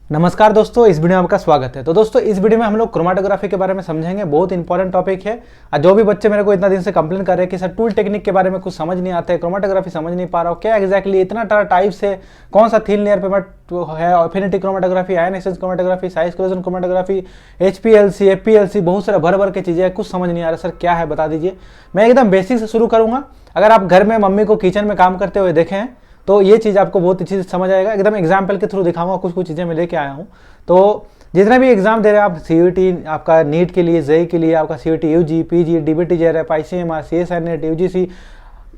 नमस्कार दोस्तों, इस वीडियो में आपका स्वागत है। तो दोस्तों, इस वीडियो में हम लोग क्रोमेटोग्राफी के बारे में समझेंगे। बहुत इंपॉर्टेंट टॉपिक है। और जो भी बच्चे मेरे को इतना दिन से कंप्लेन कर रहे हैं कि सर टूल टेक्निक के बारे में कुछ समझ नहीं आता है, क्रोमेटोग्राफी समझ नहीं पा रहा हूँ, क्या एग्जैक्टली इतना टाइप्स है, कौन सा थिन लेयर पेपर है, affinity chromatography, ion exchange chromatography, size coherence chromatography, HPLC, FPLC, बहुत सारा भर के चीज़ें, कुछ समझ नहीं आ रहा। सर क्या है बता दीजिए। मैं एकदम बेसिक से शुरू करूँगा। अगर आप घर में मम्मी को किचन में काम करते हुए देखें हैं तो ये चीज़ आपको बहुत अच्छी से समझ आएगा। एकदम एग्जाम्पल के थ्रू दिखाऊंगा, कुछ कुछ चीज़ें मैं लेके आया हूँ। तो जितने भी एग्जाम दे रहे हैं आप, CUET आपका नीट के लिए, JEE के लिए, आपका CUET UG, PG, DBT, JRF, ICMR, CSNET, UGC,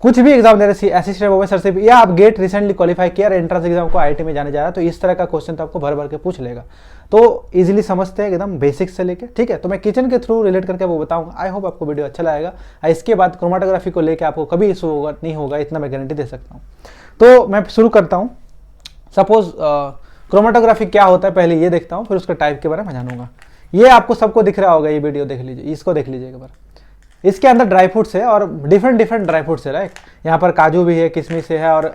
कुछ भी एग्जाम दे रहे हैं, असिस्टेंट प्रोफेसरशिप, या आप गेट रिसेंटली क्वालिफाई किया, एंट्रेंस एग्जाम को IIT में जाने जा रहा है, तो इस तरह का क्वेश्चन तो आपको भर भर के पूछ लेगा। तो इजीली समझते हैं एकदम बेसिक से लेके, ठीक है। तो मैं किचन के थ्रू रिलेट करके आपको बताऊंगा। आई होप आपको वीडियो अच्छा लगेगा। इसके बाद क्रोमेटोग्राफी को लेकर आपको कभी इशू होगा नहीं होगा, इतना मैं गारंटी दे सकता हूँ। तो मैं शुरू करता हूँ। सपोज क्रोमेटोग्राफी क्या होता है पहले ये देखता हूँ, फिर उसके टाइप के बारे में जानूंगा। ये आपको सबको दिख रहा होगा, ये वीडियो देख लीजिए, इसको देख लीजिए एक बार। इसके अंदर ड्राई फ्रूट्स है और डिफरेंट ड्राई फ्रूट्स है, राइट। यहाँ पर काजू भी है, किशमिश है और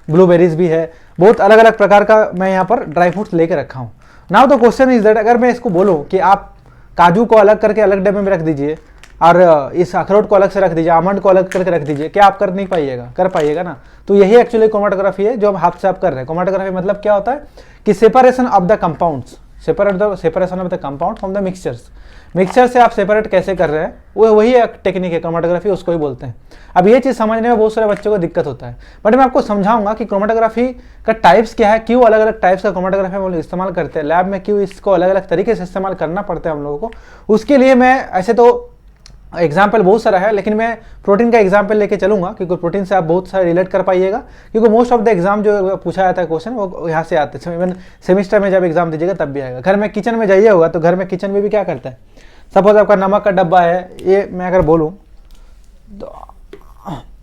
ब्लूबेरीज भी है। बहुत अलग अलग प्रकार का मैं यहाँ पर ड्राई फ्रूट्स लेके रखा हूँ। Now the question is that, अगर मैं इसको बोलूँ कि आप काजू को अलग करके अलग डब्बे में रख दीजिए और इस अखरोट को अलग से रख दीजिए, आमंड को अलग करके रख दीजिए, क्या आप कर नहीं पाइएगा? कर पाइएगा ना। तो यही एक्चुअली क्रोमेटोग्राफी है जो हम हाथ से आप कर रहे हैं। क्रोमेटोग्राफी मतलब क्या होता है कि separation of the compounds, separation of the compound from the mixtures. Mixture से आप सेपरेट कैसे कर रहे हैं, वो वही एक टेक्निक है क्रोमेटोग्राफी, उसको ही बोलते हैं। अब ये चीज़ समझने में बहुत सारे बच्चों को दिक्कत होता है, बट मैं आपको समझाऊंगा कि क्रोमेटोग्राफी का टाइप्स क्या है, क्यों अलग अलग टाइप्स का क्रोमेटोग्राफी हम लोग इस्तेमाल करते हैं लैब में, क्यों इसको अलग अलग तरीके से इस्तेमाल करना पड़ता है हम लोगों को। उसके लिए मैं ऐसे तो एग्जाम्पल बहुत सारा है, लेकिन मैं प्रोटीन का एग्जाम्पल लेके चलूंगा, क्योंकि प्रोटीन से आप बहुत सारे रिलेट कर पाइएगा। क्योंकि मोस्ट ऑफ द एग्जाम जो पूछा जाता है क्वेश्चन, वो यहाँ से आते हैं। इवन सेमिस्टर में जब एग्जाम दीजिएगा तब भी आएगा। घर में किचन में जाइए होगा तो घर में किचन में भी क्या करता है, सपोज आपका नमक का डब्बा है, ये मैं अगर बोलूँ तो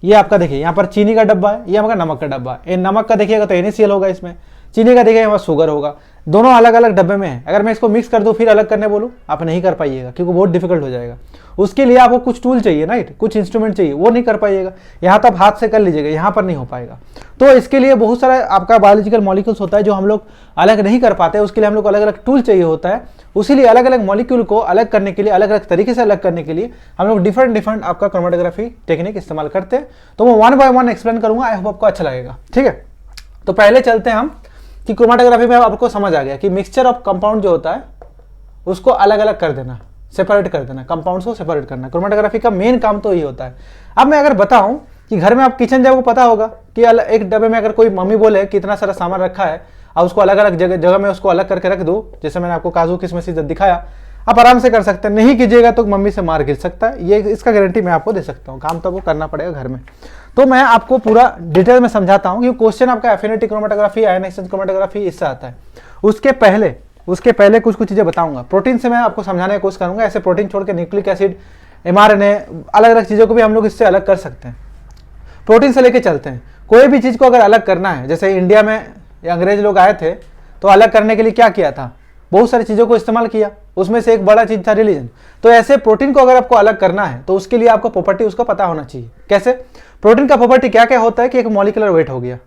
ये आपका देखिए यहाँ पर चीनी का डब्बा है, ये आपका नमक का डब्बा है। ये नमक का देखिएगा तो NaCl होगा, इसमें चीनी का देखिएगा यहाँ शुगर होगा। दोनों अलग अलग डब्बे में है। अगर मैं इसको मिक्स कर दूं फिर अलग करने बोलूं, आप नहीं कर पाइएगा, क्योंकि बहुत डिफिकल्ट हो जाएगा। उसके लिए आपको कुछ टूल चाहिए, राइट, कुछ इंस्ट्रूमेंट चाहिए, वो नहीं कर पाइएगा। यहाँ तो आप हाथ से कर लीजिएगा, यहाँ पर नहीं हो पाएगा। तो इसके लिए बहुत सारा आपका बायोलॉजिकल मॉलिक्यूल्स होता है जो हम लोग अलग नहीं कर पाते। उसके लिए हम लोग को अलग अलग टूल चाहिए होता है। उसीलिए अलग अलग मॉलिक्यूल को अलग करने के लिए, अलग अलग तरीके से अलग करने के लिए हम लोग डिफरेंट आपका क्रोमेटोग्राफी टेक्निक इस्तेमाल करते हैं। तो मैं 1 by 1 एक्सप्लेन करूंगा। आई होप आपको अच्छा लगेगा, ठीक है। तो पहले चलते हैं हम कि क्रोमेटोग्राफी में आपको समझ आ गया कि मिक्सचर ऑफ कंपाउंड जो होता है उसको अलग अलग कर देना, सेपरेट कर देना, कंपाउंड्स को सेपरेट करना। क्रोमेटोग्राफी का मेन काम तो ये होता है। अब मैं अगर बताऊं कि घर में आप किचन जब, पता होगा कि एक डब्बे में अगर कोई मम्मी बोले कि इतना सारा सामान रखा है और उसको अलग अलग जगह में उसको अलग करके रख दो, जैसे मैंने आपको काजू किशमिश दिखाया, आप आराम से कर सकते हैं। नहीं कीजिएगा तो मम्मी से मार गिर सकता है, ये इसका गारंटी मैं आपको दे सकता हूँ। काम तो आपको करना पड़ेगा घर में। तो मैं आपको पूरा डिटेल में समझाता हूँ कि क्वेश्चन आपका affinity chromatography, ion exchange chromatography इससे आता है। उसके पहले कुछ चीजें बताऊंगा। प्रोटीन से मैं आपको समझाने की कोशिश करूंगा। ऐसे प्रोटीन छोड़ के न्यूक्लिक एसिड, mRNA, अलग अलग चीजों को भी हम लोग इससे अलग कर सकते हैं। प्रोटीन से लेके चलते हैं। कोई भी चीज को अगर अलग करना है, जैसे इंडिया में अंग्रेज लोग आए थे तो अलग करने के लिए क्या किया था, बहुत सारी चीजों को इस्तेमाल किया। उसमें से एक बड़ा चीज था रिलीजन। तो ऐसे प्रोटीन को अगर आपको अलग करना है तो उसके लिए आपको प्रॉपर्टी उसका पता होना चाहिए। कैसे? प्रोटीन का प्रॉपर्टी क्या क्या होता है कि एक मॉलिक्यूलर वेट हो गया।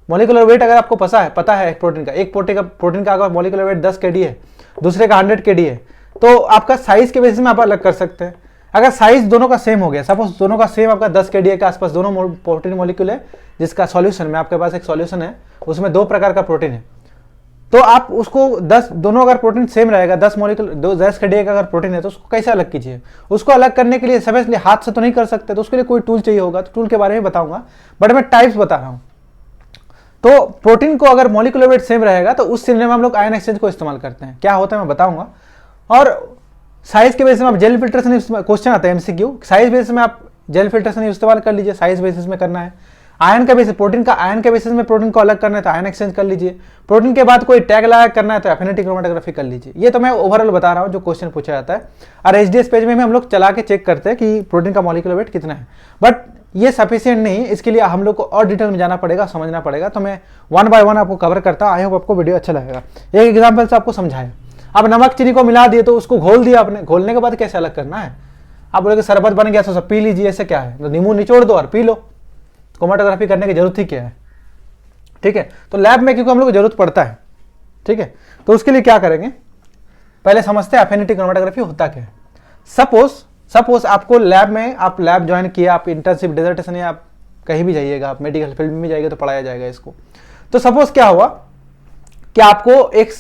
मॉलिक्यूलर वेट अगर आपको पता है एक प्रोटीन का अगर मॉलिक्यूलर वेट 10 kD है, दूसरे का 100 kD है, तो आपका साइज के बेसिस में आप अलग कर सकते हैं। अगर साइज दोनों का सेम हो गया, सपोज दोनों का सेम आपका 10 kDa के आसपास दोनों प्रोटीन मॉलिक्यूल है, जिसका सॉल्यूशन में आपके पास एक सॉल्यूशन है, उसमें 2 प्रकार का प्रोटीन है, तो आप उसको 10 दोनों अगर प्रोटीन सेम रहेगा, 10 मॉलिक्यूल 10 kDa का अगर प्रोटीन है, तो उसको कैसे अलग कीजिए? उसको अलग करने के लिए सबसे हाथ से तो नहीं कर सकते, तो उसके लिए कोई टूल चाहिए होगा। तो टूल के बारे में बताऊंगा, बट मैं टाइप्स बता रहा हूँ। तो प्रोटीन को अगर मॉलिक्यूलर वेट सेम रहेगा तो उस सिनेरियो में हम लोग आयन एक्सचेंज को इस्तेमाल करते हैं। क्या होता है मैं बताऊंगा। और साइज के बेसिस में आप जेल फिल्ट्रेशन, क्वेश्चन आता है MCQ, साइज बेसिस में आप जेल फिल्ट्रेशन इस्तेमाल कर लीजिए, साइज बेसिस में करना है। आयन का बेसिस, प्रोटीन का आयन के बेसिस में प्रोटीन को अलग करना है तो आयन एक्सचेंज कर लीजिए। प्रोटीन के बाद कोई टैग लगा करना है तो एफिनिटी क्रोमेटोग्राफी कर लीजिए। ये तो मैं ओवरऑल बता रहा हूँ जो क्वेश्चन पूछा जाता है। और HDS पेज में हम लोग चला के चेक करते हैं कि प्रोटीन का मॉलिक्यूलर वेट कितना है, बट ये सफिशिएंट नहीं। इसके लिए हम लोग को और डिटेल में जाना पड़ेगा, समझना पड़ेगा। तो मैं 1 by 1 आपको कवर करता हूँ। आई होप आपको वीडियो अच्छा लगेगा। एक एग्जाम्पल से आपको समझाया। अब नमक चीनी को मिला दिए तो उसको घोल दिया आपने, घोलने के बाद कैसे अलग करना है? आप बोले शरबत बन गया तो सब पी लीजिए, ऐसे क्या है? तो नींबू निचोड़ दो और पी लो। क्रोमेटोग्राफी करने की जरूरत ही क्या है? ठीक है। तो लैब में क्योंकि हम लोग को जरूरत पड़ता है, ठीक है। तो उसके लिए क्या करेंगे, पहले समझते हैं एफिनिटी क्रोमेटोग्राफी होता क्या है। सपोज आपको लैब में, आप लैब ज्वाइन किया, आप इंटर्नशिप डिसर्टेशन या आप कहीं भी जाइएगा, आप मेडिकल फील्ड में जाइएगा तो पढ़ाया जाएगा इसको। तो सपोज क्या हुआ कि आपको एक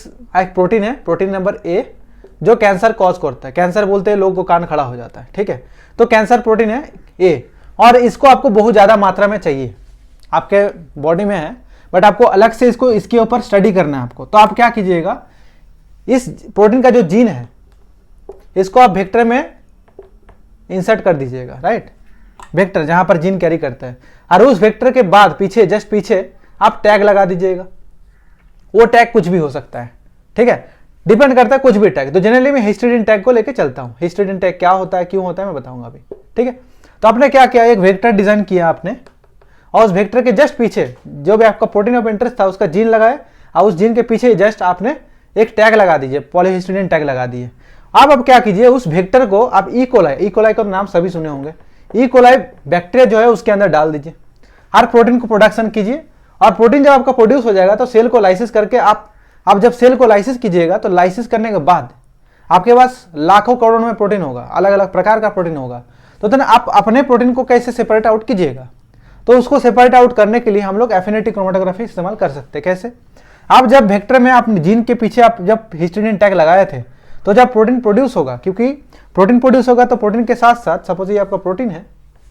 प्रोटीन है, प्रोटीन नंबर ए, जो कैंसर कॉज करता है। कैंसर बोलते हैं लोग को कान खड़ा हो जाता है, ठीक है। तो कैंसर प्रोटीन है ए, और इसको आपको बहुत ज्यादा मात्रा में चाहिए, आपके बॉडी में है, बट आपको अलग से इसको इसके ऊपर स्टडी करना है आपको। तो आप क्या कीजिएगा, इस प्रोटीन का जो जीन है इसको आप वेक्टर में इंसर्ट कर दीजिएगा, राइट। वेक्टर जहां पर जीन कैरी करता है, और उस वेक्टर के बाद पीछे, जस्ट पीछे आप टैग लगा दीजिएगा। वो टैग कुछ भी हो सकता है, ठीक है, डिपेंड करता है कुछ भी टैग। तो जनरली मैं हिस्टिडीन टैग को लेके चलता हूं। हिस्टिडीन टैग क्या होता है, क्यों होता है, मैं बताऊंगा अभी, ठीक है। तो आपने क्या किया, एक वेक्टर डिजाइन किया आपने, और उस वेक्टर के जस्ट पीछे जो भी आपका प्रोटीन ऑफ इंटरेस्ट था उसका जीन लगाए, और उस जीन के पीछे जस्ट आपने एक टैग लगा दीजिए, पॉलीहिस्टिडीन टैग लगा दिए। अब क्या कीजिए, उस वेक्टर को आप ई कोलाई का नाम सभी सुने होंगे, ई कोलाई बैक्टीरिया जो है उसके अंदर डाल दीजिए। हर प्रोटीन को प्रोडक्शन कीजिए, और प्रोटीन जब आपका प्रोड्यूस हो जाएगा तो सेल को लाइसिस करके आप जब सेल को लाइसिस कीजिएगा तो लाइसिस करने के बाद आपके पास लाखों करोड़ों में प्रोटीन होगा, अलग अलग प्रकार का प्रोटीन होगा। तो आप अपने प्रोटीन को कैसे सेपरेट आउट कीजिएगा, तो उसको सेपरेट आउट करने के लिए हम लोग एफिनिटी क्रोमेटोग्राफी इस्तेमाल कर सकते हैं। कैसे, आप जब वेक्टर में आप जीन के पीछे आप जब हिस्टिडीन टैग लगाए थे, तो जब प्रोटीन प्रोड्यूस होगा, क्योंकि प्रोटीन प्रोड्यूस होगा तो प्रोटीन के साथ साथ, सपोज ये आपका प्रोटीन है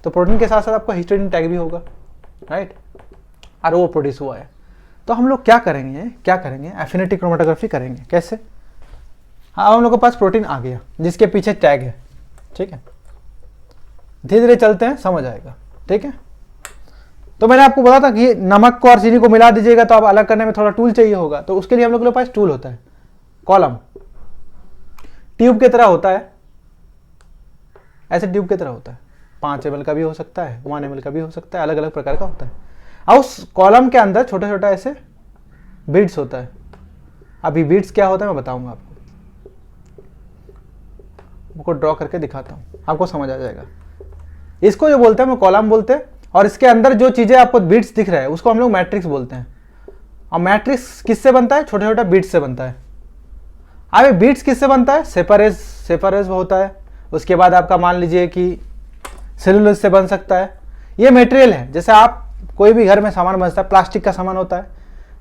तो प्रोटीन के साथ साथ आपका हिस्टिडीन टैग भी होगा, राइट, और वो प्रोड्यूस हुआ है। तो हम लोग क्या करेंगे, एफिनिटी क्रोमेटोग्राफी करेंगे। कैसे, हाँ, हम लोग के पास प्रोटीन आ गया जिसके पीछे टैग है, ठीक है, धीरे धीरे चलते हैं, समझ आएगा, ठीक है। तो मैंने आपको बताया था कि नमक को और चीनी को मिला दीजिएगा तो आप अलग करने में थोड़ा टूल चाहिए होगा, तो उसके लिए हम लोग के पास टूल होता है, कॉलम, ट्यूब की तरह होता है, ऐसे ट्यूब की तरह होता है, 5 ml का भी हो सकता है, 1 ml का भी हो सकता है, अलग अलग प्रकार का होता है। और उस कॉलम के अंदर छोटा छोटा ऐसे बीड्स होता है। अभी बीड्स क्या होता है मैं बताऊंगा आपको ड्रॉ करके दिखाता हूं, आपको समझ आ जाएगा। इसको जो बोलते हैं मैं कॉलम बोलते हैं, और इसके अंदर जो चीजें आपको बीड्स दिख रहा है उसको हम लोग मैट्रिक्स बोलते हैं। और मैट्रिक्स किससे बनता है, छोटे छोटे बीड्स से बनता है। अब बीड्स किससे बनता है, सेपरेज होता है। उसके बाद आपका मान लीजिए कि सेलुलोज से बन सकता है। ये मटेरियल है, जैसे आप कोई भी घर में सामान बनता है, प्लास्टिक का सामान होता है,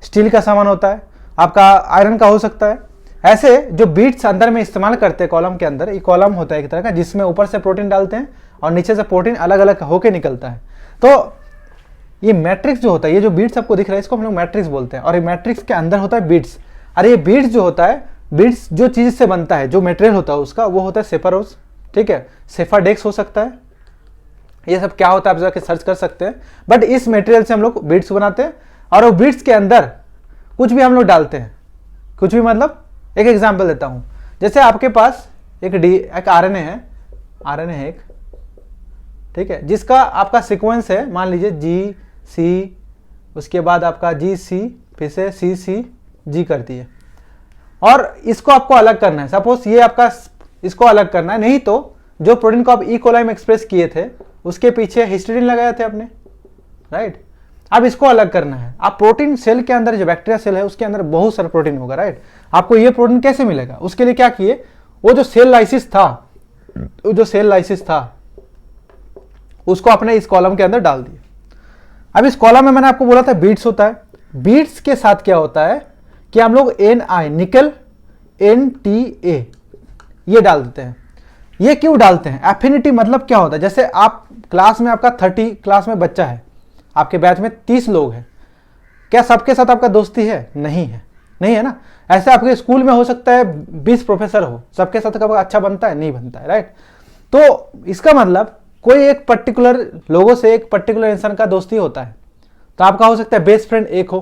स्टील का सामान होता है, आपका आयरन का हो सकता है। ऐसे जो बीड्स अंदर में इस्तेमाल करते हैं कॉलम के अंदर, ये कॉलम होता है एक तरह का जिसमें ऊपर से प्रोटीन डालते हैं और नीचे से प्रोटीन अलग अलग होके निकलता है। तो ये मैट्रिक्स जो होता है, ये जो बीड्स आपको दिख रहा है इसको हम लोग मैट्रिक्स बोलते हैं, और ये मैट्रिक्स के अंदर होता है बीड्स। और ये बीड्स जो होता है, बीड्स जो चीज से बनता है, जो मटेरियल होता है उसका, वो होता है सेफरोज, ठीक है, सेफाडेक्स हो सकता है। ये सब क्या होता है आप जाके सर्च कर सकते हैं। बट इस मटेरियल से हम लोग बीड्स बनाते हैं, और वो बीड्स के अंदर कुछ भी हम लोग डालते हैं। कुछ भी मतलब, एक एग्जांपल देता हूं, जैसे आपके पास एक आरएनए है एक, ठीक है, जिसका आपका सीक्वेंस है, मान लीजिए जी सी, उसके बाद आपका जी सी, फिर से सी सी जी करती है, और इसको आपको अलग करना है। सपोज ये आपका, इसको अलग करना है, नहीं तो जो प्रोटीन को आप ई कोलाई में एक्सप्रेस किए थे उसके पीछे हिस्टिडीन लगाए थे आपने, राइट। अब इसको अलग करना है। आप प्रोटीन सेल के अंदर, जो बैक्टीरिया सेल है उसके अंदर बहुत सारा प्रोटीन होगा, राइट। आपको ये प्रोटीन कैसे मिलेगा, उसके लिए क्या किए, वो जो सेल लाइसिस था उसको आपने इस कॉलम के अंदर डाल दिया। अब इस कॉलम में मैंने आपको बोला था बीड्स होता है। बीड्स के साथ क्या होता है कि हम लोग Ni, निकल, NTA ये डाल देते हैं। ये क्यों डालते हैं, एफिनिटी मतलब क्या होता है, जैसे आप क्लास में, आपका 30 क्लास में बच्चा है, आपके बैच में 30 लोग हैं, क्या सबके साथ आपका दोस्ती है, नहीं है ना। ऐसे आपके स्कूल में हो सकता है 20 प्रोफेसर हो, सबके साथ आपका अच्छा बनता है, नहीं बनता है, राइट। तो इसका मतलब कोई एक पर्टिकुलर लोगों से, एक पर्टिकुलर इंसान का दोस्ती होता है, तो आपका हो सकता है बेस्ट फ्रेंड एक हो,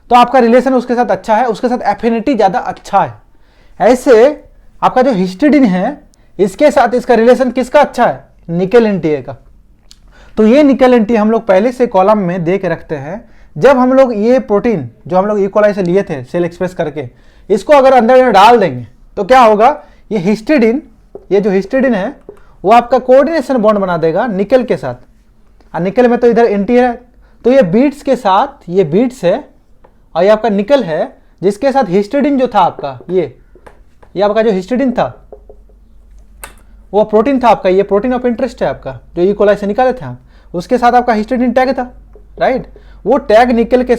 तो आपका रिलेशन उसके साथ अच्छा है, उसके साथ एफिनिटी ज्यादा अच्छा है। ऐसे आपका जो हिस्टिडीन है, इसके साथ इसका रिलेशन किसका अच्छा है, निकल एनटीए का। तो ये निकल एनटीए हम लोग पहले से कॉलम में दे के रखते हैं। जब हम लोग ये प्रोटीन जो हम लोग ई कोलाई से लिए थे सेल एक्सप्रेस करके, इसको अगर अंदर डाल देंगे तो क्या होगा, ये जो हिस्टिडीन है वो आपका कोऑर्डिनेशन बॉन्ड बना देगा निकल के साथ, और निकल में तो इधर एनटी है, तो ये बीड्स के साथ, ये बीड्स है और ये आपका निकल है, जिसके साथ हिस्टिडीन जो था आपका, ये आपका जो हिस्टिडीन था वो प्रोटीन था आपका, ये प्रोटीन ऑफ इंटरेस्ट है आपका, जो ई कोलाई से निकाले थे आप, उसके साथ आपका हिस्टिडीन टैग था, राइट। वो टैग निकल के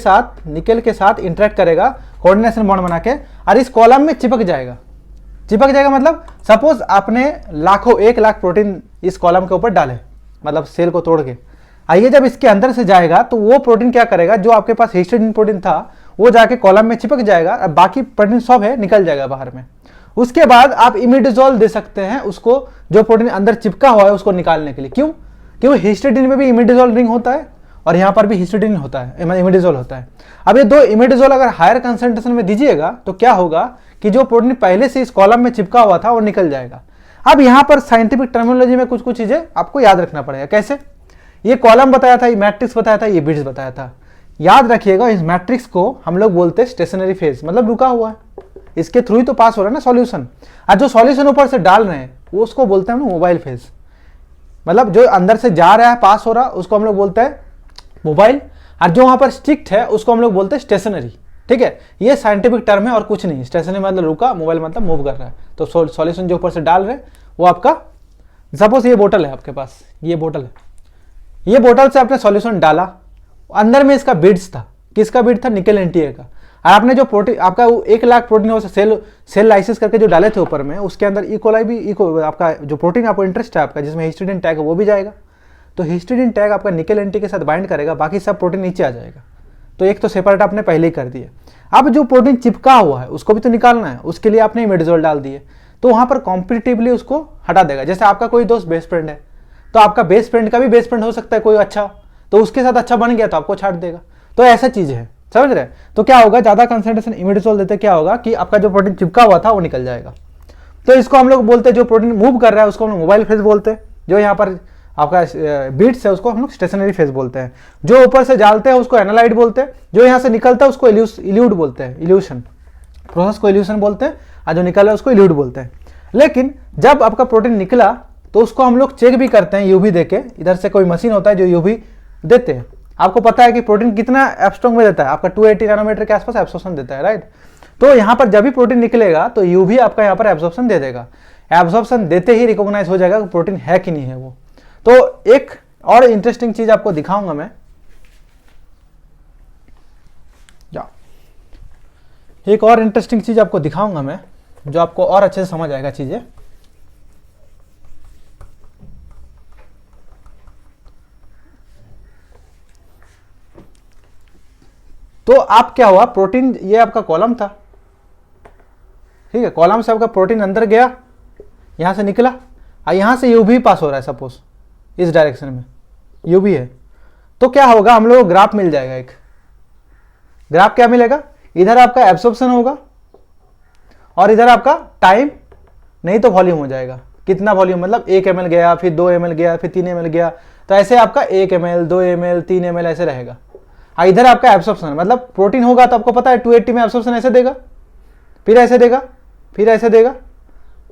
साथ इंटरेक्ट करेगा कोऑर्डिनेशन बॉन्ड बना के, और इस कॉलम में चिपक जाएगा मतलब सपोज आपने लाखों 1 लाख प्रोटीन इस कॉलम के ऊपर डाले, मतलब सेल को तोड़ के, आइए जब इसके अंदर से जाएगा तो वो प्रोटीन क्या करेगा, जो आपके पास हिस्टिडीन प्रोटीन था वो जाके कॉलम में चिपक जाएगा, और बाकी प्रोटीन सब है निकल जाएगा बाहर में। उसके बाद आप इमिडाजोल दे सकते हैं उसको, जो प्रोटीन अंदर चिपका हुआ है उसको निकालने के लिए। क्यों? क्योंकि हिस्टिडीन में भी इमिडाजोल रिंग होता है और यहाँ पर भी हिस्टिडीन होता है, इमिडाजोल होता है। अब ये 2 इमिडाजोल अगर हायर कंसंट्रेशन में दीजिएगा तो क्या होगा कि जो प्रोटीन पहले से इस कॉलम में चिपका हुआ था वो निकल जाएगा। अब यहाँ पर साइंटिफिक टर्मिनोलॉजी में कुछ चीजें आपको याद रखना पड़ेगा। कैसे? ये कॉलम बताया था, ये मैट्रिक्स बताया था, ये बिट्स बताया था। याद रखिएगा, इस मैट्रिक्स को हम लोग बोलते हैं स्टेशनरी फेज, मतलब रुका हुआ है, इसके थ्रू ही तो पास हो रहा है ना सॉल्यूशन। और जो सॉल्यूशन ऊपर से डाल रहे हैं वो उसको बोलते हैं हम मोबाइल फेज, मतलब जो अंदर से जा रहा है पास हो रहा है उसको हम लोग बोलते हैं मोबाइल, और जो वहां पर स्टिक्ड है उसको हम लोग बोलते हैं स्टेशनरी। ठीक है, ये साइंटिफिक टर्म है और कुछ नहीं। स्टेशनरी मतलब रुका, मोबाइल मतलब मूव कर रहा है। तो सॉल्यूशन जो ऊपर से डाल रहे हैं वो आपका, सपोज ये बोतल है आपके पास, ये बोतल है, ये बोतल से आपने सॉल्यूशन डाला, अंदर में इसका बिड्स था, किसका बिड था? निकल एनटीए का। और आपने जो प्रोटीन आपका 1 लाख प्रोटीन हो सेल लाइसिस करके जो डाले थे ऊपर में, उसके अंदर ई कोलाई भी आपका जो प्रोटीन आपको इंटरेस्ट है आपका, जिसमें हिस्टिडीन टैग है वो भी जाएगा। तो हिस्टिडीन टैग आपका निकल एंटी के साथ बाइंड करेगा, बाकी सब प्रोटीन नीचे आ जाएगा। तो एक तो सेपरेट आपने पहले ही कर दिया। अब जो प्रोटीन चिपका हुआ है उसको भी तो निकालना है, उसके लिए आपने इमिडाजोल डाल दिए, तो वहां पर कॉम्पिटिटिवली उसको हटा देगा। जैसे आपका कोई दोस्त बेस्ट फ्रेंड है, तो आपका बेस्ट फ्रेंड का भी बेस्ट फ्रेंड हो सकता है कोई अच्छा, तो उसके साथ अच्छा बन गया तो आपको छाट देगा। तो ऐसा चीज है, समझ रहे? तो क्या होगा, ज्यादा कंसंट्रेशन इमिडाजोल देते क्या होगा कि आपका जो प्रोटीन चिपका हुआ था वो निकल जाएगा। तो इसको हम लोग बोलते हैं, जो प्रोटीन मूव कर रहा है उसको हम लोग मोबाइल फेज बोलते हैं, जो यहाँ पर आपका बीट्स है उसको हम लोग स्टेशनरी फेज बोलते हैं, जो ऊपर से डालते हैं उसको एनालाइड बोलते हैं, जो यहाँ से निकलता है उसको इल्यूड बोलते हैं, इल्यूशन प्रोसेस को इल्यूशन बोलते हैं, और जो निकला है उसको इल्यूड बोलते हैं। लेकिन जब आपका प्रोटीन निकला तो उसको हम लोग चेक भी करते हैं यूवी देके, इधर से कोई मशीन होता है जो यूवी देते हैं। आपको पता है कि प्रोटीन कितना एब्स्ट्रॉन्ग में देता है, आपका 280 नैनोमीटर के आसपास एब्सॉर्प्शन देता है, राइट। तो यहाँ पर जब भी प्रोटीन निकलेगा तो यूवी आपका यहाँ पर एब्सॉर्प्शन दे देगा, एब्सॉर्प्शन देते ही रिकॉग्नाइज हो जाएगा कि प्रोटीन है कि नहीं है वो। तो एक और इंटरेस्टिंग चीज आपको दिखाऊंगा मैं, एक और इंटरेस्टिंग चीज आपको दिखाऊंगा मैं, जो आपको और अच्छे से समझ आएगा चीजें। तो आप क्या हुआ, प्रोटीन ये आपका कॉलम था, ठीक है, कॉलम से आपका प्रोटीन अंदर गया, यहां से निकला, और यहां से यूवी पास हो रहा है, सपोज इस डायरेक्शन में यूवी है। तो क्या होगा, हम लोग को ग्राफ मिल जाएगा। एक ग्राफ क्या मिलेगा, इधर आपका एब्सॉर्प्शन होगा और इधर आपका टाइम नहीं तो वॉल्यूम हो जाएगा। कितना वॉल्यूम, मतलब 1 ml गया, फिर 2 ml गया, फिर 3 ml गया, तो ऐसे आपका 1 ml 2 ml 3 ml ऐसे रहेगा। और इधर आपका एब्सॉर्प्शन, मतलब प्रोटीन होगा तो आपको पता है 280 में एब्सॉर्प्शन ऐसे देगा, फिर ऐसे देगा, फिर ऐसे देगा,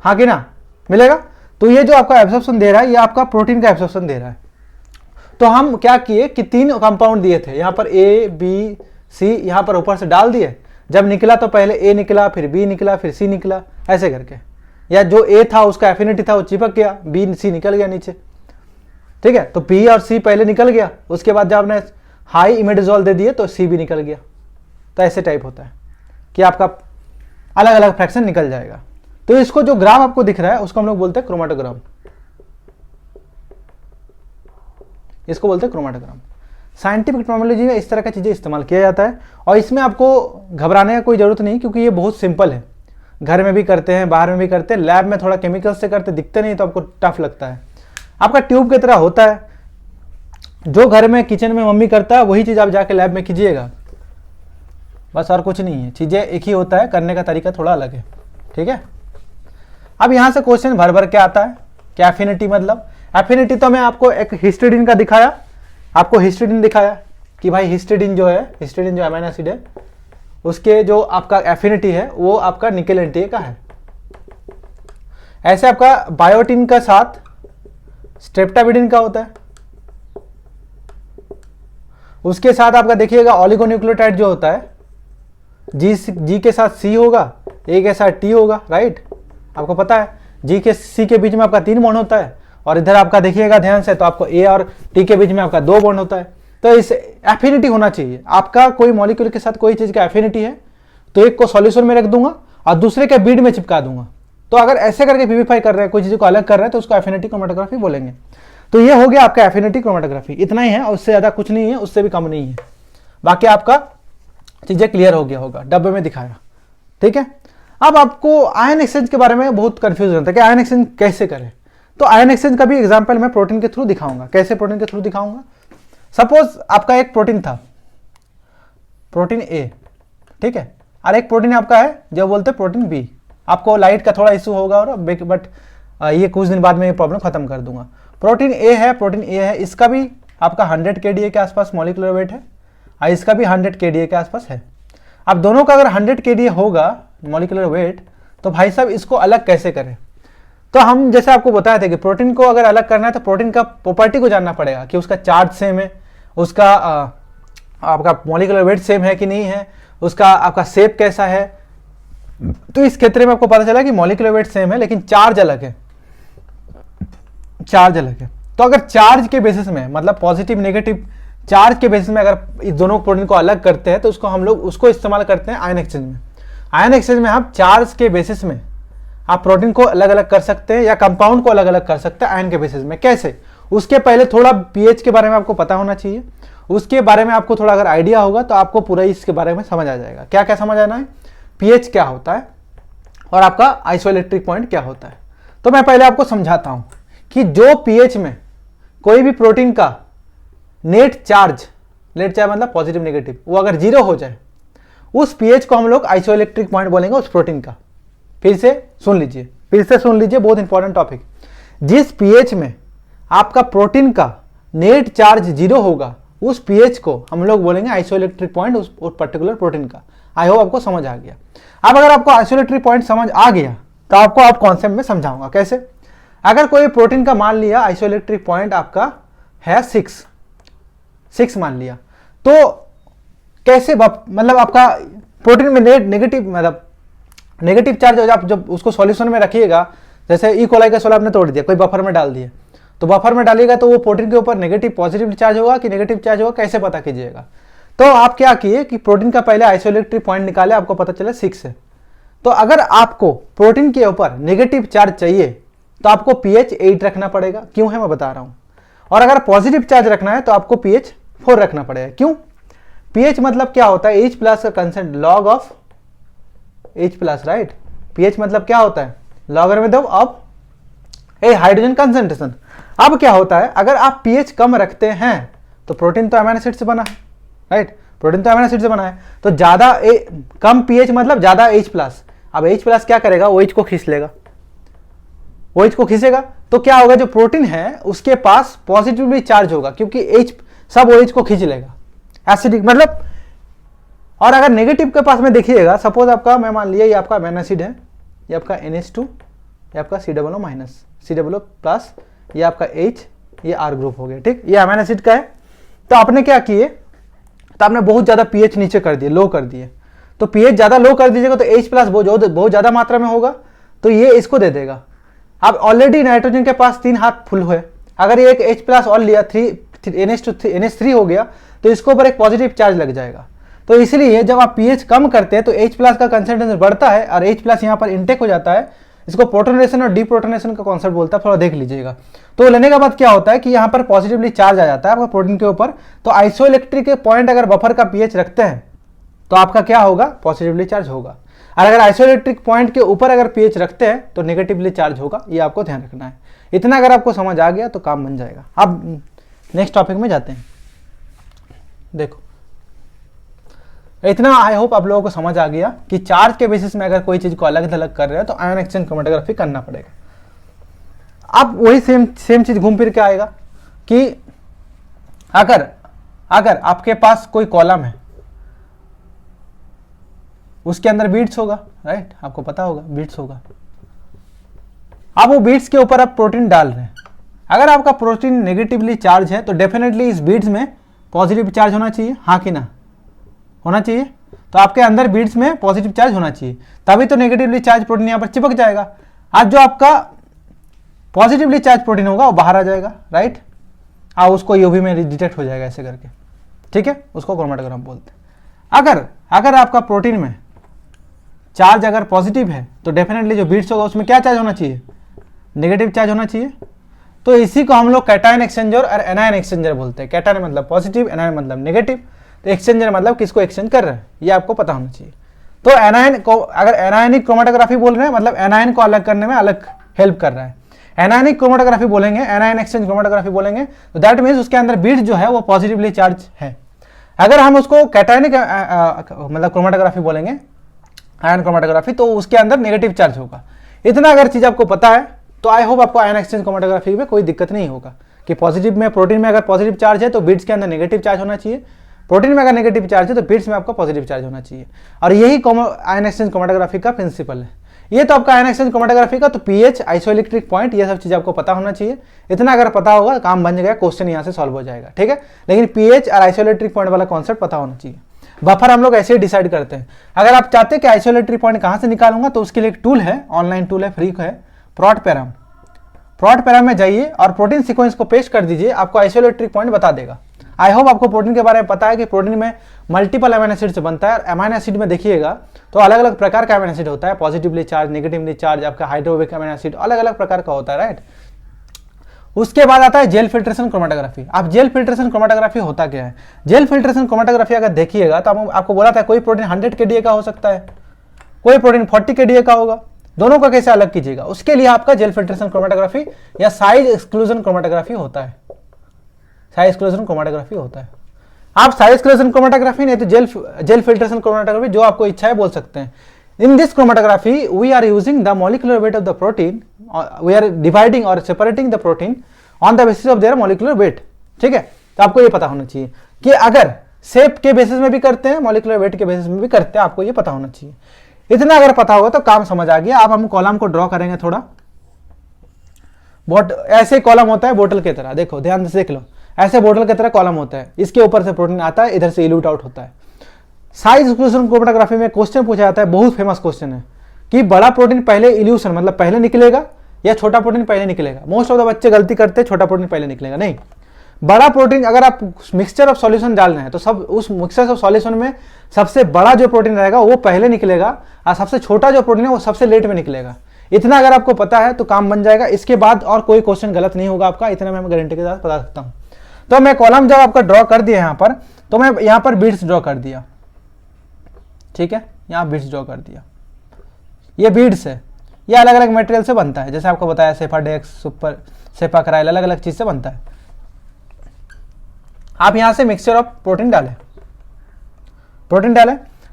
हाँ कि ना, मिलेगा। तो ये जो आपका एब्सॉर्प्शन दे रहा है ये आपका प्रोटीन का एब्सॉर्प्शन दे रहा है। तो हम क्या किए कि 3 कंपाउंड दिए थे, यहाँ पर ए बी सी, यहाँ पर ऊपर से डाल दिए। जब निकला तो पहले ए निकला, फिर बी निकला, फिर सी निकला, ऐसे करके। या जो ए था उसका एफिनिटी था वो चिपक गया, बी सी निकल गया नीचे, ठीक है। तो बी और सी पहले निकल गया, उसके बाद जब आपने हाई इमिडाजोल दे दिए तो सी भी निकल गया। तो ऐसे टाइप होता है कि आपका अलग अलग फ्रैक्शन निकल जाएगा। तो इसको जो ग्राफ आपको दिख रहा है उसको हम लोग बोलते हैं क्रोमेटोग्राम, इसको बोलते हैं क्रोमेटोग्राम। साइंटिफिक टर्मिनोलॉजी में इस तरह का चीजें इस्तेमाल किया जाता है, और इसमें आपको घबराने का कोई जरूरत नहीं, क्योंकि ये बहुत सिंपल है। घर में भी करते हैं, बाहर में भी करते हैं, लैब में थोड़ा केमिकल से करते, दिखते नहीं तो आपको टफ लगता है। आपका ट्यूब की तरह होता है, जो घर में किचन में मम्मी करता है वही चीज आप जाके लैब में कीजिएगा, बस और कुछ नहीं है। चीजें एक ही होता है, करने का तरीका थोड़ा अलग है, ठीक है। अब यहां से क्वेश्चन भर भर के आता है कि एफिनिटी, मतलब एफिनिटी तो मैं आपको एक हिस्टिडीन का दिखाया, आपको हिस्टिडीन दिखाया कि भाई हिस्टिडीन जो है, हिस्टिडीन जो अमीनो एसिड है उसके जो आपका एफिनिटी है वो आपका निकेल एनटीए का है। ऐसे आपका बायोटिन का साथ स्ट्रेप्टामिडिन का होता है, उसके साथ आपका देखिएगा ओलिगोन्यूक्लियोटाइड जो होता है जी के साथ सी होगा, ए के साथ टी होगा, राइट। आपको पता है जी के सी के बीच में आपका 3 बॉन्ड होता है, और इधर आपका देखिएगा ध्यान से तो आपको ए और टी के बीच में आपका 2 बॉन्ड होता है। तो इस एफिनिटी होना चाहिए, आपका कोई मॉलिक्यूल के साथ कोई चीज का एफिनिटी है तो एक को सॉल्यूशन में रख दूंगा और दूसरे के बीड में चिपका दूंगा। तो अगर ऐसे करके प्यूरिफाई कर रहे हैं, कोई चीज को अलग कर रहे हैं, तो उसको एफिनिटी क्रोमेटोग्राफी बोलेंगे। तो ये हो गया आपका एफिनिटी क्रोमेटोग्राफी, इतना ही है, उससे ज्यादा कुछ नहीं है, उससे भी कम नहीं है। बाकी आपका चीजें क्लियर हो गया होगा, डब्बे में दिखाया, ठीक है। अब आपको आयन एक्सचेंज के बारे में बहुत कंफ्यूज रहता है कि आयन एक्सचेंज कैसे करें। तो आयन एक्सचेंज का भी एग्जांपल मैं प्रोटीन के थ्रू दिखाऊंगा। कैसे प्रोटीन के थ्रू दिखाऊंगा? सपोज आपका एक प्रोटीन था, प्रोटीन ए, ठीक है, और एक प्रोटीन आपका है जो बोलते हैं प्रोटीन बी। आपको लाइट का थोड़ा इशू होगा और बट ये कुछ दिन बाद में ये प्रॉब्लम खत्म कर दूंगा। प्रोटीन ए है, प्रोटीन ए है, इसका भी आपका 100 kDa के आसपास मॉलिक्यूलर वेट है और इसका भी 100 kDa के आसपास है। अब दोनों का अगर 100 kDa होगा मॉलिक्यूलर वेट, तो भाई साहब इसको अलग कैसे करें? तो हम जैसे आपको बताए थे कि प्रोटीन को अगर अलग करना है तो प्रोटीन का प्रॉपर्टी को जानना पड़ेगा कि उसका चार्ज सेम है, उसका आपका मॉलिक्यूलर वेट सेम है कि नहीं है, उसका आपका शेप कैसा है। तो इस क्षेत्र में आपको पता चला कि मॉलिक्यूलर वेट सेम है लेकिन चार्ज अलग है, चार्ज अलग है। तो अगर चार्ज के बेसिस में, मतलब पॉजिटिव नेगेटिव चार्ज के बेसिस में अगर इस दोनों प्रोटीन को अलग करते हैं तो उसको हम लोग उसको इस्तेमाल करते हैं आयन एक्सचेंज में। आयन एक्सचेंज में हम चार्ज के बेसिस में आप प्रोटीन को अलग अलग कर सकते हैं या कंपाउंड को अलग अलग कर सकते हैं आयन के बेसिस में। कैसे? उसके पहले थोड़ा पीएच के बारे में आपको पता होना चाहिए। उसके बारे में आपको थोड़ा अगर आइडिया होगा तो आपको पूरा इसके बारे में समझ आ जाएगा। क्या क्या समझ आना है? पीएच क्या होता है और आपका आइसोइलेक्ट्रिक पॉइंट क्या होता है। तो मैं पहले आपको समझाता हूं कि जो पीएच में कोई भी प्रोटीन का नेट चार्ज मतलब पॉजिटिव नेगेटिव, वो अगर 0 हो जाए, उस पीएच को हम लोग आइसोइलेक्ट्रिक पॉइंट बोलेंगे उस प्रोटीन का। फिर से सुन लीजिए, बहुत इंपॉर्टेंट टॉपिक। जिस पीएच में आपका प्रोटीन का नेट चार्ज 0 होगा, उस पीएच को हम लोग बोलेंगे आइसोइलेक्ट्रिक पॉइंट उस पर्टिकुलर प्रोटीन का। आई होप आपको समझ आ गया। अब अगर आपको आइसोइलेक्ट्रिक पॉइंट समझ आ गया तो आपको आप कॉन्सेप्ट में समझाऊंगा कैसे। अगर कोई प्रोटीन का मान लिया आइसोइलेक्ट्रिक पॉइंट आपका है 6 मान लिया, तो कैसे मतलब आपका प्रोटीन में नेगेटिव चार्ज आप जब उसको सॉल्यूशन में रखिएगा, जैसे ई कोलाई का सोल आपने तोड़ दिया, कोई बफर में डाल दिया, तो बफर में डालिएगा तो वो प्रोटीन के ऊपर नेगेटिव पॉजिटिव चार्ज होगा कि नेगेटिव चार्ज होगा, कैसे पता कीजिएगा? तो आप क्या किए कि प्रोटीन का पहले आइसोइलेक्ट्रिक पॉइंट निकाले, आपको पता चला 6 है। तो अगर आपको प्रोटीन के ऊपर नेगेटिव चार्ज चाहिए तो आपको पीएच 8 रखना पड़ेगा। क्यों है मैं बता रहा हूं। और अगर पॉजिटिव चार्ज रखना है तो आपको पीएच 4 रखना पड़ेगा। क्यों? पीएच मतलब क्या होता है? H प्लस का consent log of H plus, right. PH मतलब क्या होता है? Logarithm of A hydrogen concentration. अब क्या होता है, अगर आप पीएच कम रखते हैं तो प्रोटीन तो अमीनो एसिड से बना है, राइट। प्रोटीन तो अमीनो एसिड से बना है, तो ज्यादा कम पीएच मतलब ज्यादा H प्लस। अब H प्लस क्या करेगा? OH को खींच लेगा, OH को खींचेगा तो क्या होगा? जो प्रोटीन है उसके पास पॉजिटिवली चार्ज होगा क्योंकि H सब OH को खींच लेगा, एसिडिक मतलब। और अगर नेगेटिव के पास में देखिएगा, सपोज आपका मैं मान लिया ये आपका अमीनो एसिड है, ये आपका NH2, ये आपका COO माइनस, COO प्लस, ये आपका H, ये R ग्रुप हो गया, ठीक। ये अमीनो एसिड का है। तो आपने क्या किए, तो आपने बहुत ज्यादा पीएच नीचे कर दिए, लो कर दिए। तो पीएच ज्यादा लो कर दीजिएगा तो H प्लस बहुत ज्यादा मात्रा में होगा, तो ये इसको दे देगा। अब ऑलरेडी नाइट्रोजन के पास 3 हाथ फुल हुए, अगर ये एक H प्लस और लिया, NH3 हो गया, तो इसके ऊपर एक पॉजिटिव चार्ज लग जाएगा। तो इसलिए जब आप पीएच कम करते हैं तो H प्लस का कंसंट्रेशन बढ़ता है और H प्लस यहाँ पर इंटेक हो जाता है। इसको प्रोटोनेशन और डीप्रोटोनेशन का कॉन्सेप्ट बोलता है, थोड़ा देख लीजिएगा। तो लेने के बाद क्या होता है कि यहाँ पर पॉजिटिवली चार्ज आ जाता है आपका प्रोटीन के ऊपर। तो आइसोइलेक्ट्रिक पॉइंट अगर बफर का पीएच रखते हैं तो आपका क्या होगा? पॉजिटिवली चार्ज होगा। और अगर आइसोइलेक्ट्रिक पॉइंट के ऊपर अगर पीएच रखते हैं तो नेगेटिवली चार्ज होगा। ये आपको ध्यान रखना है। इतना अगर आपको समझ आ गया तो काम बन जाएगा। अब नेक्स्ट टॉपिक में जाते हैं। देखो, इतना आई होप आप लोगों को समझ आ गया कि चार्ज के बेसिस में अगर कोई चीज को अलग अलग कर रहे हैं तो आयन एक्सचेंज क्रोमेटोग्राफी करना पड़ेगा। अब वही सेम चीज घूम फिर के आएगा कि अगर आपके पास कोई कॉलम है, उसके अंदर बीट्स होगा, राइट, आपको पता होगा बीट्स होगा। अब वो बीट्स के ऊपर आप प्रोटीन डाल रहे हैं। अगर आपका प्रोटीन नेगेटिवली चार्ज है तो डेफिनेटली इस बीट्स में पॉजिटिव चार्ज होना चाहिए, हाँ कि ना? होना चाहिए। तो आपके अंदर बीड्स में पॉजिटिव चार्ज होना चाहिए, तभी तो नेगेटिवली चार्ज प्रोटीन यहाँ पर चिपक जाएगा। आज जो आपका पॉजिटिवली चार्ज प्रोटीन होगा वो बाहर आ जाएगा, राइट, और उसको यूवी में डिटेक्ट हो जाएगा ऐसे करके, ठीक है, उसको क्रोमेटोग्राफ बोलते हैं। अगर आपका प्रोटीन में चार्ज अगर पॉजिटिव है तो डेफिनेटली जो बीड्स होगा उसमें क्या चार्ज होना चाहिए, नेगेटिव चार्ज होना चाहिए। तो इसी को हम लोग कैटायन एक्सचेंजर और एनायन एक्सचेंजर बोलते हैं। कैटायन मतलब पॉजिटिव, एनायन मतलब नेगेटिव, तो एक्सचेंजर मतलब किसको एक्सचेंज कर रहे हैं, ये आपको पता होना चाहिए। तो एनायन को अगर एनायनिक क्रोमेटोग्राफी बोल रहे हैं मतलब एनायन को अलग करने में अलग हेल्प कर रहा है। एनायनिक क्रोमेटोग्राफी बोलेंगे, एनायन एक्सचेंज क्रोमेटोग्राफी बोलेंगे, तो दैट मीन्स उसके अंदर बीड्स जो है वो पॉजिटिवली चार्ज है। अगर हम उसको कैटायनिक मतलब क्रोमेटोग्राफी बोलेंगे, आयन क्रोमेटोग्राफी, तो उसके अंदर नेगेटिव चार्ज होगा। इतना अगर चीज आपको पता है तो आई होप आपको आयन एक्सचेंज क्रोमेटोग्राफी में कोई दिक्कत नहीं होगा कि पॉजिटिव में प्रोटीन में अगर पॉजिटिव चार्ज है तो बीड्स के अंदर नेगेटिव चार्ज होना चाहिए, प्रोटीन में अगर नेगेटिव चार्ज है तो बीड्स में आपका पॉजिटिव चार्ज होना चाहिए। और यही आयन एक्सचेंज क्रोमेटोग्राफी का प्रिंसिपल है। ये तो आपका आयन एक्सचेंज क्रोमेटोग्राफी का तो पीएच, आइसोइलेक्ट्रिक पॉइंट, ये सब चीज आपको पता होना चाहिए। इतना अगर पता होगा काम बन जाएगा, क्वेश्चन यहाँ से सॉल्व हो जाएगा, ठीक है। लेकिन पीएच और आइसोइलेक्ट्रिक पॉइंट वाला कॉन्सेप्ट पता होना चाहिए। बफर हम लोग ऐसे ही डिसाइड करते हैं। अगर आप चाहते हैं कि आइसोइलेक्ट्रिक पॉइंट कहाँ से निकालूंगा तो उसके लिए एक टूल है, ऑनलाइन टूल है, फ्री है, प्रोटपेरम। प्रोटपेरम में जाइए और प्रोटीन सीक्वेंस को पेस्ट कर दीजिए, आपको आइसोइलेक्ट्रिक पॉइंट बता देगा। आई होप आपको प्रोटीन के बारे में पता है कि प्रोटीन में मल्टीपल अमीनो एसिड से बनता है। और अमीनो एसिड में देखिएगा तो अलग अलग प्रकार का अमीनो एसिड होता है, पॉजिटिवली चार्ज, नेगेटिवली चार्ज, आपका हाइड्रोफोबिक अमीनो एसिड अलग अलग प्रकार का होता है, राइट। उसके बाद आता है जेल फिल्ट्रेशन क्रोमेटोग्राफी। अब जेल फिल्ट्रेशन क्रोमेटोग्राफी होता क्या है? जेल फिल्ट्रेशन क्रोमेटोग्राफी अगर देखिएगा तो आपको बोला था कोई प्रोटीन 100 kDa का हो सकता है, कोई प्रोटीन 40 kDa का होगा, दोनों का कैसे अलग कीजिएगा? उसके लिए आपका जेल फिल्ट्रेशन क्रोमेटोग्राफी या साइज एक्सक्लूजन क्रोमेटोग्राफी होता है। साइज एक्सक्लूजन क्रोमेटोग्राफी होता है। आप साइज एक्सक्लूजन क्रोमेटोग्राफी नहीं तो जेल फिल्ट्रेशन क्रोमेटोग्राफी, जो आपको इच्छा है बोल सकते हैं। In this chromatography, we are using the molecular weight of the protein. We are dividing or separating the protein on the basis of their molecular weight. ठीक है, तो आपको ये पता होना चाहिए कि अगर शेप के बेसिस में भी करते हैं, मॉलिकुलर वेट के बेसिस में भी करते हैं, आपको ये पता होना चाहिए। इतना अगर पता होगा तो काम समझ आ गया। अब हम कॉलम को ड्रॉ करेंगे थोड़ा। ऐसे कॉलम होता है बोतल की तरह, देखो ध्यान से देख लो, ऐसे बोतल की तरह कॉलम होता है, इसके ऊपर से प्रोटीन आता है, इधर से इल्यूट आउट होता है। साइज एक्सक्लूजन क्रोमेटोग्राफी में क्वेश्चन पूछा जाता है, बहुत फेमस क्वेश्चन है कि बड़ा प्रोटीन पहले इल्यूशन मतलब पहले निकलेगा या छोटा प्रोटीन पहले निकलेगा। मोस्ट ऑफ द बच्चे गलती करते हैं, छोटा प्रोटीन पहले निकलेगा। नहीं, बड़ा प्रोटीन अगर आप मिक्सचर ऑफ सॉल्यूशन डाल रहे हैं तो सब उस मिक्सचर ऑफ सॉल्यूशन में सबसे बड़ा जो प्रोटीन रहेगा वो पहले निकलेगा और सबसे छोटा जो प्रोटीन है वो सबसे लेट में निकलेगा। इतना अगर आपको पता है तो काम बन जाएगा। इसके बाद और कोई क्वेश्चन गलत नहीं होगा आपका, इतना मैं गारंटी के साथ बता सकता हूँ। तो मैं कॉलम जब आपका ड्रॉ कर दिया यहाँ पर, तो मैं यहाँ पर बीड्स ड्रॉ कर दिया, ठीक है, यहाँ बीड्स ड्रॉ कर दिया। ये बीड्स है, ये अलग अलग मटेरियल से बनता है, जैसे आपको बताया सेफाडेक्स, सुपर सेफाक्राइल, अलग अलग चीज से बनता है। आप यहां से मिक्सचर ऑफ प्रोटीन डालें,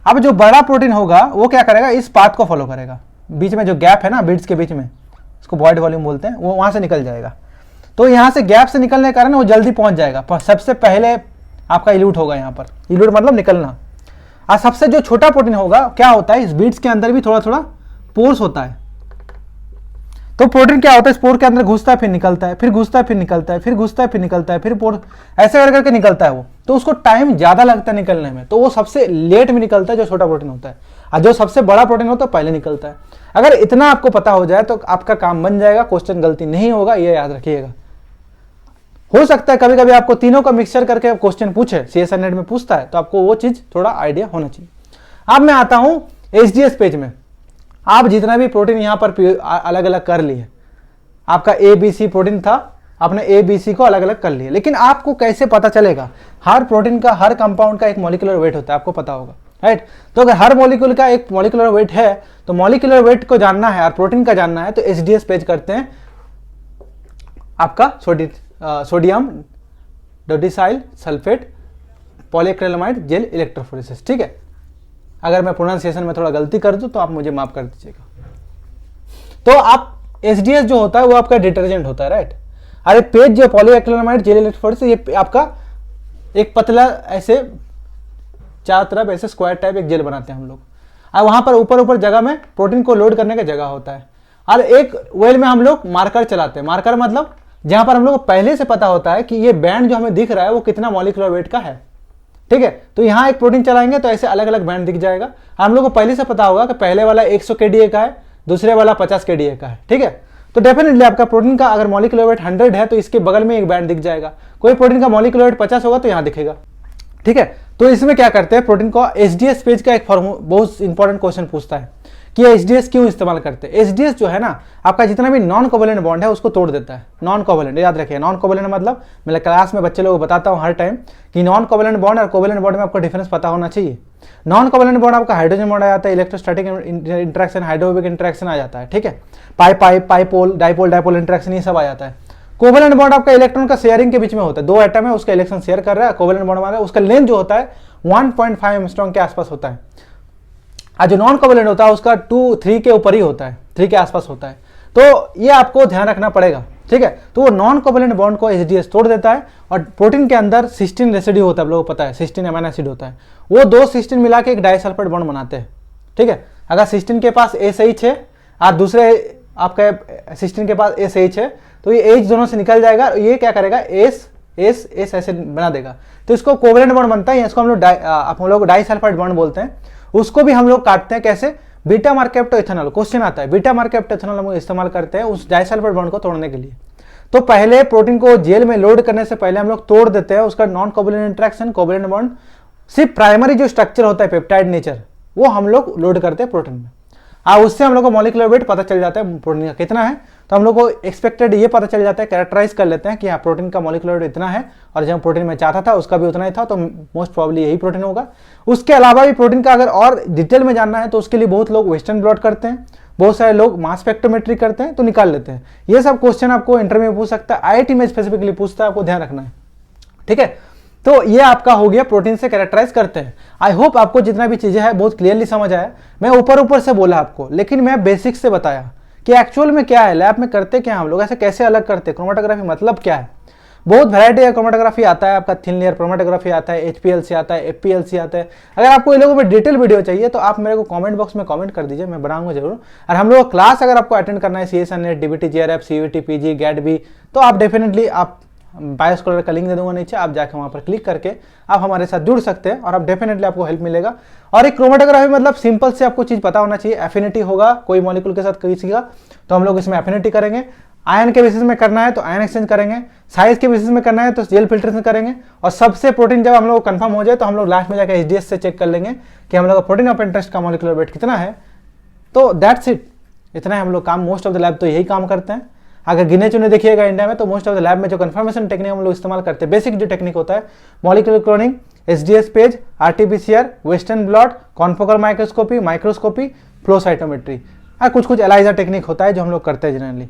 अब जो बड़ा प्रोटीन होगा वो क्या करेगा, इस पाथ को फॉलो करेगा। बीच में जो गैप है ना बीड्स के बीच में, इसको वॉइड वॉल्यूम बोलते हैं, वो वहां से निकल जाएगा। तो यहां से गैप से निकलने के कारण वो जल्दी पहुंच जाएगा। सबसे पहले आपका इल्यूट होगा यहाँ पर, इल्यूट मतलब निकलना। और सबसे जो छोटा प्रोटीन होगा, क्या होता है इस बीड्स के अंदर भी थोड़ा थोड़ा पोर्स होता है। तो प्रोटीन क्या होता है, स्पोर के अंदर घुसता है फिर निकलता है, फिर घुसता है फिर निकलता है, फिर घुसता है फिर निकलता है, फिर पोर ऐसे कर करके निकलता है वो। तो उसको टाइम ज्यादा लगता है निकलने में, तो वो सबसे लेट में निकलता है जो छोटा प्रोटीन होता है, और जो सबसे बड़ा प्रोटीन होता है पहले निकलता है। अगर इतना आपको पता हो जाए तो आपका काम बन जाएगा, क्वेश्चन गलती नहीं होगा, ये याद रखिएगा। हो सकता है कभी कभी आपको तीनों का मिक्सचर करके क्वेश्चन पूछे, CSIR नेट में पूछता है, तो आपको वो चीज थोड़ा आइडिया होना चाहिए। अब मैं आता हूं HDS पेज में। आप जितना भी प्रोटीन यहाँ पर अलग अलग कर लिए, आपका ABC प्रोटीन था, आपने ABC को अलग अलग कर लिया, लेकिन आपको कैसे पता चलेगा? हर प्रोटीन का, हर कंपाउंड का एक मॉलिक्यूलर वेट होता है, आपको पता होगा, राइट। तो अगर हर मॉलिक्यूल का एक मॉलिक्यूलर वेट है तो मॉलिक्यूलर वेट को जानना है और प्रोटीन का जानना है, तो HDS पेज करते हैं आपका sodium dodecyl sulphate polyacrylamide gel electrophoresis, ठीक है। अगर मैं प्रोनाउंसिएशन में थोड़ा गलती कर दूं तो आप मुझे माफ कर दीजिएगा। तो आप HDS जो होता है वो आपका डिटर्जेंट होता है, राइट। अरे पेज जो पॉलीक्रिलामाइड जेल इलेक्ट्रोफोरेसिस, ये आपका एक पतला ऐसे चारों तरफ ऐसे स्क्वायर टाइप एक जेल बनाते हैं हम लोग, और वहां पर ऊपर ऊपर जगह में प्रोटीन को लोड करने का जगह होता है। और एक वेल में हम लोग मार्कर चलाते हैं। मार्कर मतलब जहां पर हम लोग को पहले से पता होता है कि ये बैंड जो हमें दिख रहा है वो कितना मॉलिक्यूलर वेट का है, ठीक है। तो यहाँ एक प्रोटीन चलाएंगे तो ऐसे अलग अलग बैंड दिख जाएगा। हम लोग को पहले से पता होगा कि पहले वाला 100 kDa का है, दूसरे वाला 50 kDa का है, ठीक है। तो डेफिनेटली आपका प्रोटीन का अगर मॉलिक्यूलर वेट 100 है तो इसके बगल में एक बैंड दिख जाएगा। कोई प्रोटीन का मॉलिक्यूलर वेट 50 होगा तो यहाँ दिखेगा, ठीक है। तो इसमें क्या करते हैं, प्रोटीन को एचडीएस पेज का एक बहुत इंपॉर्टेंट क्वेश्चन पूछता है कि एचडीएस क्यों इस्तेमाल करते हैं। एचडीएस जो है ना, आपका जितना भी नॉन कोवेलेंट बॉन्ड है उसको तोड़ देता है। नॉन कोवेलेंट याद रखिए, नॉन कोवेलेंट मतलब मैं क्लास में बच्चे लोगों को बताता हूँ हर टाइम कि नॉन कोवेलेंट बॉन्ड और कोवेलेंट बॉन्ड में आपको डिफरेंस पता होना चाहिए। नॉन कोवेलेंट बॉन्ड आपका हाइड्रोजन बॉन्ड आ जाता है, इलेक्ट्रोस्टैटिक इंटरेक्शन, हाइड्रोफोबिक इंटरेक्शन आ जाता है, ठीक है। पाइपोल डाइपोल इंटरेक्शन ये सब आ जाता है। कोवेलेंट बॉन्ड आपका इलेक्ट्रॉन का शेयरिंग के बीच में होता है, दो एटम है उसका इलेक्ट्रॉन शेयर कर रहा है, कोवेलेंट बॉन्ड वाला उसका लेंथ जो होता है 1.5 एंगस्ट्रॉम के आसपास होता है। और जो नॉन कोवेलेंट होता है उसका 2-3 के ऊपर ही होता है, 3 के आसपास होता है। तो ये आपको ध्यान रखना पड़ेगा, ठीक है। तो वो नॉन कोवेलेंट बॉन्ड को एचडीएस तोड़ देता है और प्रोटीन के अंदर सिस्टीन रेसिड्यू होता है, आप लोगों को पता है सिस्टीन अमीनो एसिड होता है, वो दो सिस्टीन मिला के एक डाइसल्फाइड बॉन्ड बनाते हैं, ठीक है। अगर सिस्टीन के पास SH है और दूसरे आपका सिस्टीन के पास SH है तो ये H दोनों से निकल जाएगा, ये क्या करेगा S ऐसे बना देगा, तो इसको कोवेलेंट बॉन्ड बनता है। इसको हम लोग डाइसल्फाइड बॉन्ड बोलते हैं। उसको भी हम लोग काटते हैं कैसे, बीटा मार्केप्टो इथेनॉल, क्वेश्चन आता है बीटा मार्केप्टो इथेनॉल हम इस्तेमाल करते हैं उस डाइसल्फाइड बॉन्ड को तोड़ने के लिए। तो पहले प्रोटीन को जेल में लोड करने से पहले हम लोग तोड़ देते हैं उसका non covalent interaction, covalent bond, सिर्फ प्राइमरी जो स्ट्रक्चर होता है पेप्टाइड नेचर वो हम लोग लोड करते हैं प्रोटीन में। उससे हम लोग को मॉलिक्यूलर वेट पता चल जाता है प्रोटीन का कितना है, तो हम लोग को एक्सपेक्टेड ये पता चल जाता है, कैरेक्टराइज कर लेते हैं कि हाँ प्रोटीन का मॉलिक्यूलर वेट इतना है और जब प्रोटीन में चाहता था उसका भी उतना ही था, तो मोस्ट प्रोबेबली यही प्रोटीन होगा। उसके अलावा भी प्रोटीन का अगर और डिटेल में जानना है तो उसके लिए बहुत लोग वेस्टर्न ब्लॉट करते हैं, बहुत सारे लोग मास स्पेक्ट्रोमेट्री करते हैं तो निकाल लेते हैं। ये सब क्वेश्चन आपको इंटरव्यू में पूछ सकता है, IIT में स्पेसिफिकली पूछता है, आपको ध्यान रखना है, ठीक है। तो ये आपका हो गया प्रोटीन से कैरेक्टराइज करते हैं। आई होप आपको जितना भी चीजें हैं बहुत क्लियरली समझ आया। मैं ऊपर से बोला आपको, लेकिन मैं बेसिक से बताया कि एक्चुअल में क्या है, लैब में करते क्या हम लोग, ऐसे कैसे अलग करते, क्रोमेटोग्राफी मतलब क्या है। बहुत वैरायटी का क्रोमेटोग्राफी आता है, आपका थिन लेयर क्रोमेटोग्राफी आता है, HPLC आता है, FPLC आता है। अगर आपको इन लोगों में डिटेल वीडियो चाहिए तो आप मेरे को कमेंट बॉक्स में कमेंट कर दीजिए, मैं बनाऊंगा जरूर। और हम लोग क्लास अगर आपको अटेंड करना है CS net, DBT, JRF, CVT, PG, GAT-B, तो आप डेफिनेटली आप बायोस्कॉलर का लिंक दे दूंगा नीचे, आप जाकर वहां पर क्लिक करके आप हमारे साथ जुड़ सकते हैं और आप डेफिनेटली आपको हेल्प मिलेगा। और एक क्रोमेटोग्राफी मतलब सिंपल से आपको चीज पता होना चाहिए, एफिनिटी होगा कोई मॉलिक्यूल के साथ किसी का, तो हम लोग इसमें एफिनिटी करेंगे। आयन के बेसिस में करना है तो आयन एक्सचेंज करेंगे, साइज के बेसिस में करना है तो जेल फिल्ट्रेशन करेंगे, और सबसे प्रोटीन जब हम लोग कंफर्म हो जाए तो हम लोग लास्ट में जाकर एचडीएस से चेक कर लेंगे कि हम लोग का प्रोटीन ऑफ इंटरेस्ट का मॉलिक्यूलर वेट कितना है। तो दैट्स इट, इतना है हम लोग काम। मोस्ट ऑफ द लैब तो यही काम करते हैं। अगर गिने चुने देखिएगा इंडिया में तो मोस्ट ऑफ द लैब में जो कंफर्मेशन टेक्निक हम लोग इस्तेमाल करते हैं, बेसिक जो टेक्निक होता है, molecular cloning, HDS PAGE, RT-PCR, western blot, confocal microscopy, microscopy, flow cytometry, कुछ एलाइजा टेक्निक होता है जो हम लोग करते हैं जनरली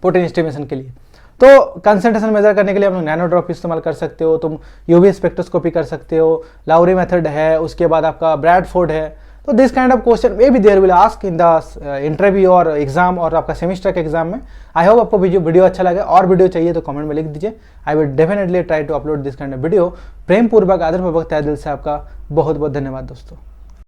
प्रोटीन एस्टिमेशन के लिए। तो कंसंट्रेशन मेजर करने के लिए हम लोग नैनो ड्रॉप इस्तेमाल कर सकते हो, तुम यूवी स्पेक्ट्रोस्कोपी कर सकते हो, लाउरी मेथड है, उसके बाद आपका ब्रैडफोर्ड है। तो this kind of question may be there will ask in the interview और एग्जाम और आपका सेमेस्टर के एग्जाम में। आई होप आपको वीडियो अच्छा लगे, और वीडियो चाहिए तो कमेंट में लिख दीजिए। I will definitely try to upload this kind of video. प्रेम पूर्वक, आदर पूर्वक, तहे दिल से आपका बहुत बहुत धन्यवाद दोस्तों।